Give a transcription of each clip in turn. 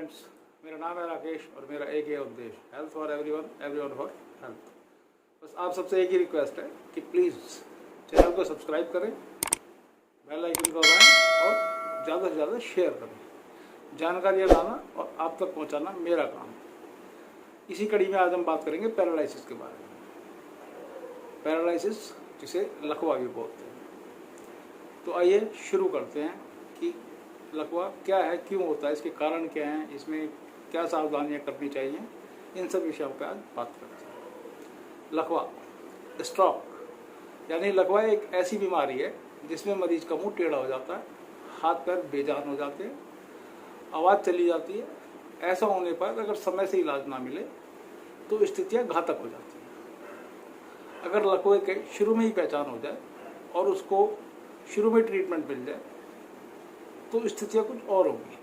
Friends, मेरा नाम है राकेश और मेरा एक ही उद्देश्य health for everyone for health. बस आप सबसे एक ही रिक्वेस्ट है कि प्लीज़ चैनल को सब्सक्राइब करें, बेल आइकन को दबाएं और ज़्यादा से ज़्यादा शेयर करें। जानकारियाँ लाना और आप तक पहुंचाना मेरा काम है। इसी कड़ी में आज हम बात करेंगे पैरालिसिस के बारे में। पैरालिसिस जिसे लकवा भी बोलते हैं। तो आइए शुरू करते हैं कि लकवा क्या है, क्यों होता है, इसके कारण क्या हैं, इसमें क्या सावधानियां करनी चाहिए, इन सब विषयों पर आज बात करते हैं। लकवा, स्ट्रोक यानी लकवा एक ऐसी बीमारी है जिसमें मरीज का मुंह टेढ़ा हो जाता है, हाथ पैर बेजान हो जाते हैं, आवाज़ चली जाती है। ऐसा होने पर अगर समय से इलाज ना मिले तो स्थितियाँ घातक हो जाती हैं। अगर लकवे के शुरू में ही पहचान हो जाए और उसको शुरू में ट्रीटमेंट मिल जाए तो स्थितियाँ कुछ और होंगी।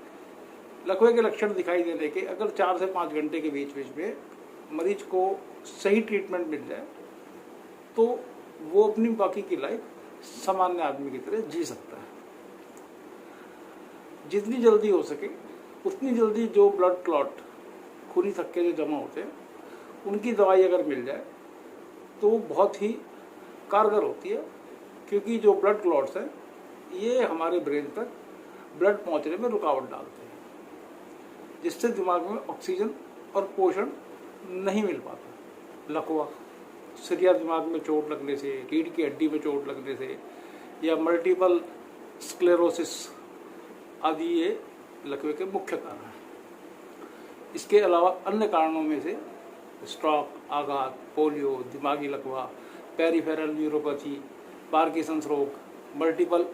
लकवे के लक्षण दिखाई देने के अगर 4 से 5 घंटे के बीच में मरीज को सही ट्रीटमेंट मिल जाए तो वो अपनी बाकी की लाइफ सामान्य आदमी की तरह जी सकता है। जितनी जल्दी हो सके उतनी जल्दी जो ब्लड क्लॉट, खूनी थक्के जो जमा होते हैं, उनकी दवाई अगर मिल जाए तो वो बहुत ही कारगर होती है, क्योंकि जो ब्लड क्लॉट्स हैं ये हमारे ब्रेन तक ब्लड पहुंचने में रुकावट डालते हैं, जिससे दिमाग में ऑक्सीजन और पोषण नहीं मिल पाता। लकवा सिरिया दिमाग में चोट लगने से, रीढ़ की हड्डी में चोट लगने से या मल्टीपल स्क्लेरोसिस आदि ये लकवे के मुख्य कारण हैं। इसके अलावा अन्य कारणों में से स्ट्रोक, आघात, पोलियो, दिमागी लकवा, पेरिफेरल न्यूरोपैथी, पार्किंसंस रोग, multiple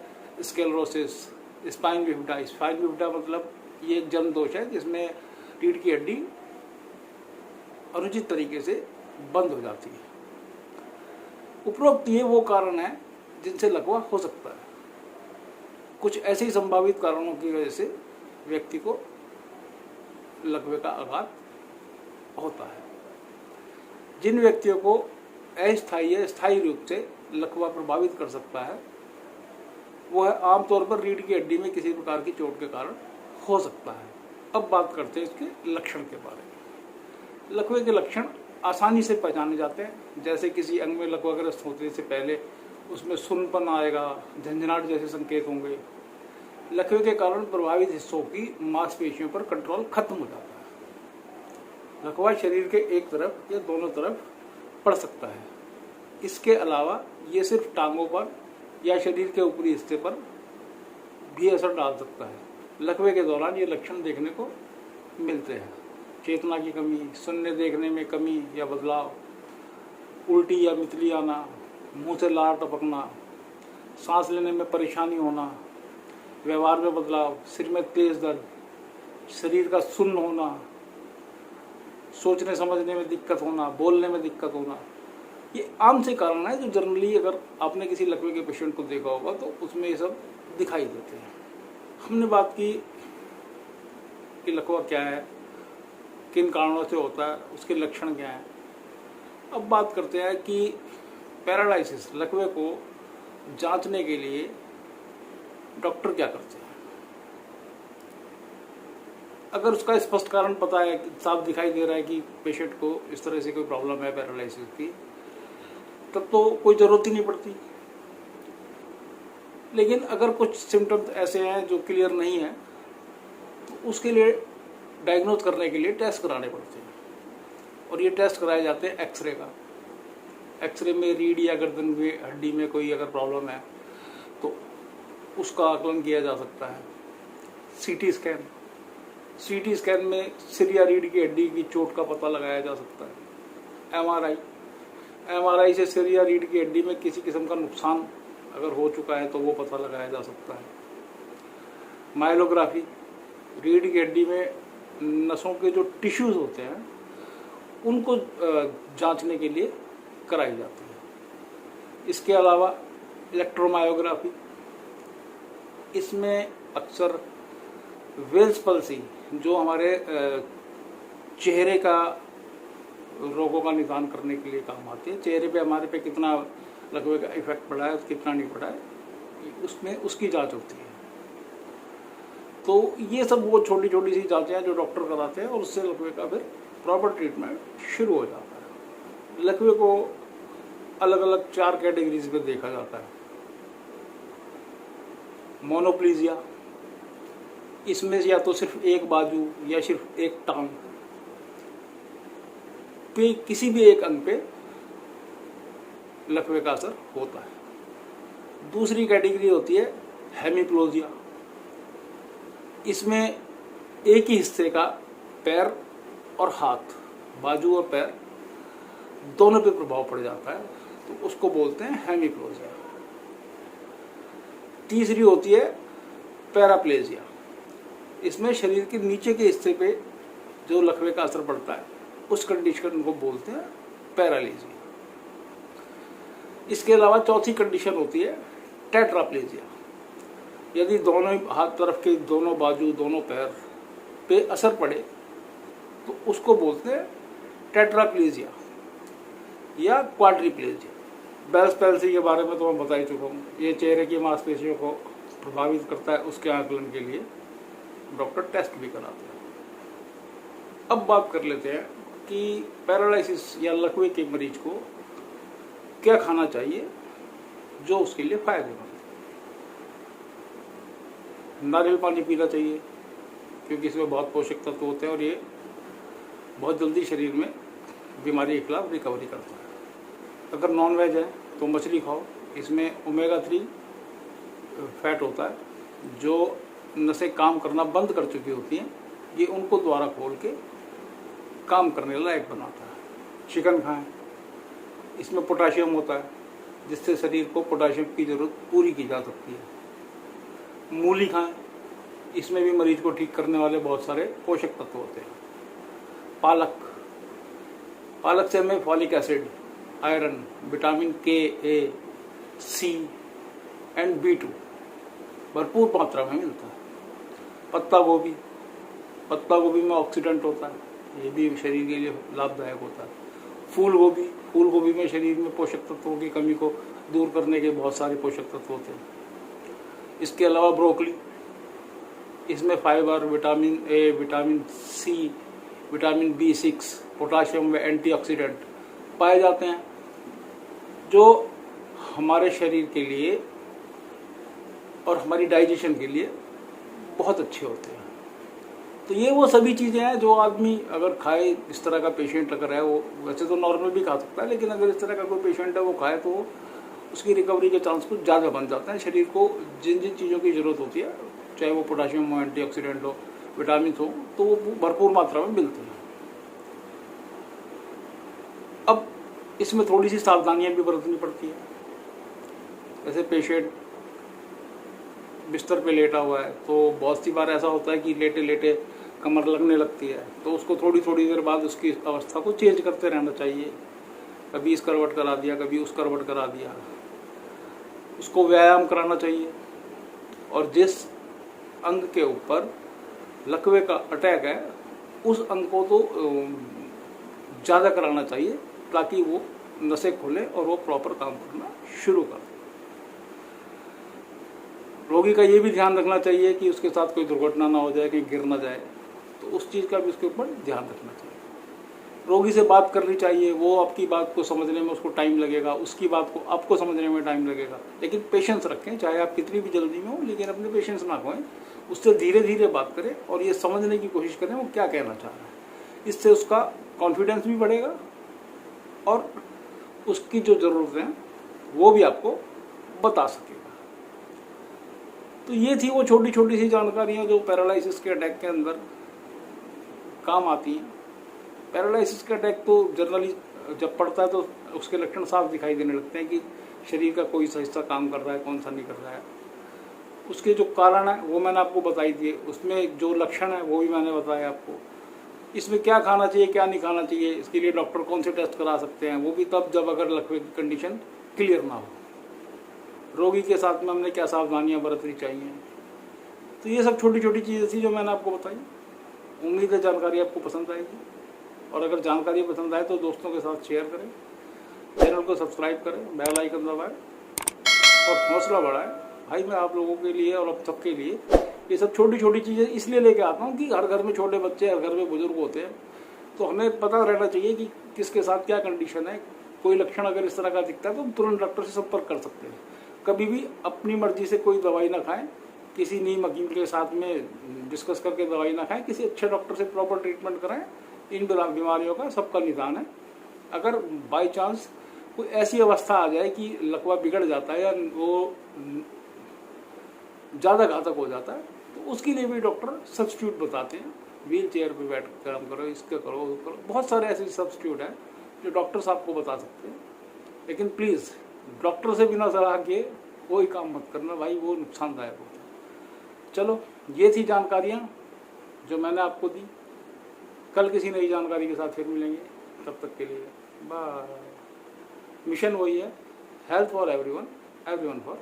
sclerosis, spine bifida. Spine bifida मतलब ये एक जन्म दोष है जिसमें रीढ़ की हड्डी अनुचित तरीके से बंद हो जाती है। उपरोक्त ये वो कारण है जिनसे लकवा हो सकता है। कुछ ऐसे ही संभावित कारणों की वजह से व्यक्ति को लकवे का आघात होता है। जिन व्यक्तियों को अस्थायी या स्थायी रूप से लकवा प्रभावित कर सकता है वो है आमतौर पर रीढ़ की हड्डी में किसी प्रकार की चोट के कारण हो सकता है। अब बात करते हैं इसके लक्षण के बारे में। लकवे के लक्षण आसानी से पहचाने जाते हैं। जैसे किसी अंग में लकवाग्रस्त होने से पहले उसमें सुन्नपन आएगा, झंझनाहट जैसे संकेत होंगे। लकवे के कारण प्रभावित हिस्सों की मांसपेशियों पर कंट्रोल खत्म हो जाता है। लकवा शरीर के एक तरफ या दोनों तरफ पड़ सकता है। इसके अलावा ये सिर्फ टांगों पर या शरीर के ऊपरी हिस्से पर भी असर डाल सकता है। लकवे के दौरान ये लक्षण देखने को मिलते हैं: चेतना की कमी, सुनने देखने में कमी या बदलाव, उल्टी या मितली आना, मुंह से लार टपकना, सांस लेने में परेशानी होना, व्यवहार में बदलाव, सिर में तेज दर्द, शरीर का सुन्न होना, सोचने समझने में दिक्कत होना, बोलने में दिक्कत होना। ये आम से कारण है जो जनरली अगर आपने किसी लकवे के पेशेंट को देखा होगा तो उसमें ये सब दिखाई देते हैं। हमने बात की कि लकवा क्या है, किन कारणों से होता है, उसके लक्षण क्या हैं। अब बात करते हैं कि पैरालिसिस, लकवे को जांचने के लिए डॉक्टर क्या करते हैं। अगर उसका स्पष्ट कारण पता है, साफ दिखाई दे रहा है कि पेशेंट को इस तरह से कोई प्रॉब्लम है पैरालिसिस की, तब तो कोई ज़रूरत ही नहीं पड़ती। लेकिन अगर कुछ सिम्टम्स ऐसे हैं जो क्लियर नहीं है तो उसके लिए डायग्नोज करने के लिए टेस्ट कराने पड़ते हैं। और ये टेस्ट कराए जाते हैं एक्सरे का। एक्सरे में रीढ़ या गर्दन में हड्डी में कोई अगर प्रॉब्लम है तो उसका आकलन किया जा सकता है। सीटी स्कैन, सीटी स्कैन में सिर या रीढ़ की हड्डी की चोट का पता लगाया जा सकता है। एमआरआई, एमआरआई से सिर या रीढ़ की हड्डी में किसी किस्म का नुकसान अगर हो चुका है तो वो पता लगाया जा सकता है। माइलोग्राफी, रीढ़ की हड्डी में नसों के जो टिश्यूज होते हैं उनको जांचने के लिए कराई जाती है। इसके अलावा इलेक्ट्रोमायोग्राफी, इसमें अक्सर वेल्स पल्सी जो हमारे चेहरे का रोगों का निदान करने के लिए काम आती है। चेहरे पे हमारे पे कितना लकवे का इफेक्ट पड़ा है, कितना नहीं पड़ा है, उसमें उसकी जांच होती है। तो ये सब वो छोटी छोटी सी जांचें हैं जो डॉक्टर कराते हैं और उससे लकवे का फिर प्रॉपर ट्रीटमेंट शुरू हो जाता है। लकवे को अलग अलग 4 कैटेगरीज में देखा जाता है। मोनोप्लीजिया, इसमें या तो सिर्फ एक बाजू या सिर्फ एक टांग पे, किसी भी एक अंग पे लकवे का असर होता है। दूसरी कैटेगरी होती है हेमीप्लोजिया, इसमें एक ही हिस्से का पैर और हाथ, बाजू और पैर दोनों पे प्रभाव पड़ जाता है, तो उसको बोलते हैं हेमीप्लोजिया। तीसरी होती है पैराप्लेजिया, इसमें शरीर के नीचे के हिस्से पे जो लकवे का असर पड़ता है उस कंडीशन को बोलते हैं पैरालीजिया। इसके अलावा चौथी कंडीशन होती है टेट्राप्लेजिया, यदि दोनों हाथ तरफ के दोनों बाजू दोनों पैर पे असर पड़े तो उसको बोलते हैं टेट्राप्लेजिया या क्वाड्रिप्लेजिया। बेल्स पैल्सी के बारे में तो मैं बता ही चुका हूँ, ये चेहरे की मांसपेशियों को प्रभावित करता है, उसके आकलन के लिए डॉक्टर टेस्ट भी कराते हैं। अब बात कर लेते हैं कि पैरालिसिस या लकवे के मरीज को क्या खाना चाहिए जो उसके लिए फायदेमंद है। नारियल पानी पीना चाहिए क्योंकि इसमें बहुत पोषक तत्व होते हैं और ये बहुत जल्दी शरीर में बीमारी के खिलाफ रिकवरी करता है। अगर नॉन वेज है तो मछली खाओ, इसमें ओमेगा 3 फैट होता है जो नसें काम करना बंद कर चुकी होती हैं, ये उनको द्वारा खोल के काम करने लायक बनाता है। चिकन खाएं, इसमें पोटाशियम होता है जिससे शरीर को पोटाशियम की जरूरत पूरी की जा सकती है। मूली खाएं, इसमें भी मरीज को ठीक करने वाले बहुत सारे पोषक तत्व होते हैं। पालक से हमें फॉलिक एसिड, आयरन, विटामिन के, ए, सी एंड B2 भरपूर मात्रा में मिलता है। पत्ता गोभी में ऑक्सीडेंट होता है, ये भी शरीर के लिए लाभदायक होता है। फूल गोभी में शरीर में पोषक तत्वों की कमी को दूर करने के बहुत सारे पोषक तत्व होते हैं। इसके अलावा ब्रोकली, इसमें fibre, vitamin A, vitamin C, vitamin B6, potassium व एंटीऑक्सीडेंट पाए जाते हैं जो हमारे शरीर के लिए और हमारी डाइजेशन के लिए बहुत अच्छे होते हैं। तो ये वो सभी चीज़ें हैं जो आदमी अगर खाए, इस तरह का पेशेंट अगर है, वो वैसे तो नॉर्मल भी खा सकता है, लेकिन अगर इस तरह का कोई पेशेंट है वो खाए तो उसकी रिकवरी के चांस कुछ ज़्यादा बन जाते हैं। शरीर को जिन जिन चीज़ों की ज़रूरत होती है, चाहे वो पोटाशियम हो, एंटीऑक्सीडेंट हो, विटामिन हो, तो वो भरपूर मात्रा में मिलते हैं। अब इसमें थोड़ी सी सावधानियां भी बरतनी पड़ती है। जैसे पेशेंट बिस्तर पे लेटा हुआ है तो बहुत सी बार ऐसा होता है कि लेटे लेटे कमर लगने लगती है, तो उसको थोड़ी थोड़ी देर बाद उसकी अवस्था को चेंज करते रहना चाहिए। कभी इस करवट करा दिया, कभी उस करवट करा दिया। उसको व्यायाम कराना चाहिए और जिस अंग के ऊपर लकवे का अटैक है उस अंग को तो ज़्यादा कराना चाहिए ताकि वो नसें खोले और वो प्रॉपर काम करना शुरू कर दे। रोगी का ये भी ध्यान रखना चाहिए कि उसके साथ कोई दुर्घटना ना हो जाए, कहीं गिर ना जाए, तो उस चीज़ का भी उसके ऊपर ध्यान रखना चाहिए। रोगी से बात करनी चाहिए, वो आपकी बात को समझने में उसको टाइम लगेगा, उसकी बात को आपको समझने में टाइम लगेगा, लेकिन पेशेंस रखें। चाहे आप कितनी भी जल्दी में हो, लेकिन अपने पेशेंस ना खोएं, उससे धीरे धीरे बात करें और ये समझने की कोशिश करें वो क्या कहना चाह रहा है। इससे उसका कॉन्फिडेंस भी बढ़ेगा और उसकी जो ज़रूरतें हैं वो भी आपको बता सकेगा। तो ये थी वो छोटी छोटी सी जानकारियाँ जो पैरालिसिस के अटैक के अंदर काम आती हैं। पैरालिसिस का अटैक तो जनरली जब पड़ता है तो उसके लक्षण साफ दिखाई देने लगते हैं कि शरीर का कोई सा हिस्सा काम कर रहा है, कौन सा नहीं कर रहा है। उसके जो कारण है वो मैंने आपको बताई दिए, उसमें जो लक्षण है वो भी मैंने बताया आपको। इसमें क्या खाना चाहिए, क्या नहीं खाना चाहिए, इसके लिए डॉक्टर कौन से टेस्ट करा सकते हैं, वो भी तब जब अगर लकवे की कंडीशन क्लियर ना हो। रोगी के साथ में हमने क्या सावधानियां बरतनी चाहिए। तो ये सब छोटी छोटी चीज़ें थी जो मैंने आपको बताई। उम्मीद है जानकारी आपको पसंद आएगी, और अगर जानकारी पसंद आए तो दोस्तों के साथ शेयर करें, चैनल को सब्सक्राइब करें, बेल आइकन दबाएं और हौसला बढ़ाएं। भाई मैं आप लोगों के लिए और आप सबके लिए ये सब छोटी छोटी चीज़ें इसलिए लेके आता हूँ कि हर घर में छोटे बच्चे, हर घर में बुजुर्ग होते हैं, तो हमें पता रहना चाहिए कि किसके साथ क्या कंडीशन है। कोई लक्षण अगर इस तरह का दिखता है तो हम तुरंत डॉक्टर से संपर्क कर सकते हैं। कभी भी अपनी मर्जी से कोई दवाई ना खाएं, किसी नीम हकीम के साथ में डिस्कस करके दवाई ना खाएं, किसी अच्छे डॉक्टर से प्रॉपर ट्रीटमेंट कराएं। इन बीमारियों का सबका निदान है। अगर बाई चांस कोई ऐसी अवस्था आ जाए कि लकवा बिगड़ जाता है या वो ज़्यादा घातक हो जाता है, तो उसके लिए भी डॉक्टर सब्स्टिट्यूट बताते हैं। व्हील चेयर पर बैठ कर काम करो, इसका करो, वो करो, बहुत सारे ऐसे सब्स्टिट्यूट हैं जो डॉक्टर्स आपको बता सकते हैं। लेकिन प्लीज़ डॉक्टर से बिना सलाह के कोई काम मत करना भाई, वो नुकसानदायक होता है। चलो, ये थी जानकारियाँ जो मैंने आपको दी। कल किसी नई जानकारी के साथ फिर मिलेंगे, तब तक के लिए बाय। मिशन वही है, health for everyone, everyone for